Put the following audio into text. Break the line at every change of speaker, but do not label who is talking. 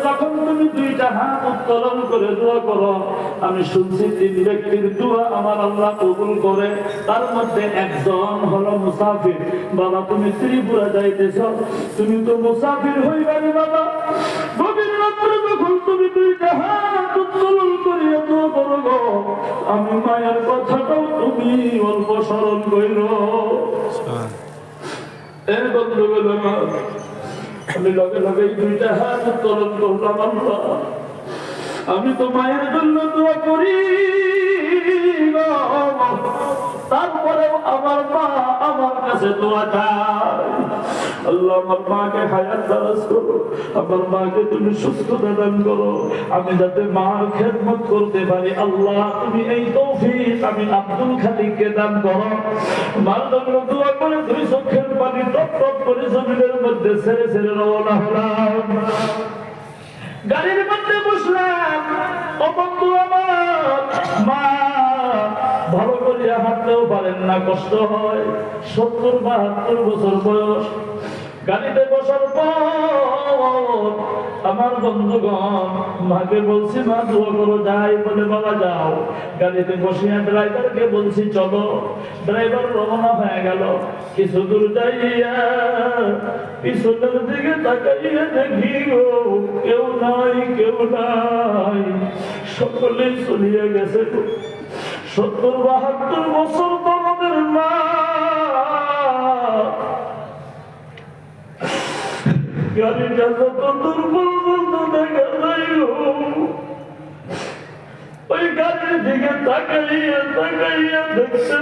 যখন তুমি দুইটা হাত উত্তোলন করে দোয়া করো, আমি শুনছি 3 ব্যক্তির দোয়া আমার আল্লাহ কবুল করে। তার মধ্যে একজন হলো মুসাফির। বাবা তুমি ত্রিপুরা যাইতেছ, তুমি তো মুসাফির হইবারে বাবা। গভীর রাত্রে যখন তুমি দুইটা হাত উত্তোলন করিয়া দোয়া করো গো, আমি মায়ের কথাটাও তুমি অল্প স্মরণ কইরো। এই বন্ধুগুলো আমি লগে লগে দুইটা হাত উত্তোলন করলাম। আল্লাহ আমি তো মায়ের জন্য দোয়া করি, তারপরেও আমার মা আমার কাছে দোয়া চায়। আল্লাহ আমার মাকে হায়াত দারাজ করো, আমার মাকে তুমি সুস্থতা দান করো, আমি যাতে মার খেদমত করতে পারি। আল্লাহ তুমি এই তৌফিক আমি আব্দুল খালিককে দান করো। মার জন্য দোয়া করে 2 চোখের পানি টপ টপ করে জমিনের মধ্যে ছেড়ে ছেড়ে রওনা হলাম। গাড়ির মধ্যে বসলাম। ও বন্ধু আমার, মা ভালো করে হাঁটতেও পারেন না, কষ্ট হয়। 70-72 বছর বয়স। গাড়িতে বসার পর আমার বন্ধুগণ মাকে বলছি মা দোয়া করো, যাই বলে বাবা যাও। গাড়িতে বসিয়া ড্রাইভারকে বলছি চলো। ড্রাইভার রওনা হয়ে গেল। কিছু দূর যাইয়া পিছনের দিকে তাকাইয়া দেখি গো কেউ নাই, কেউ নাই, সকলেই চলিয়া গেছে। 70-72 বছর তোমাদের মা গাড়িটা যত দূর পর্যন্ত দেখা যায় ওই গাড়ির দিকে তাকাইয়া তাকাইয়া দেখতেছে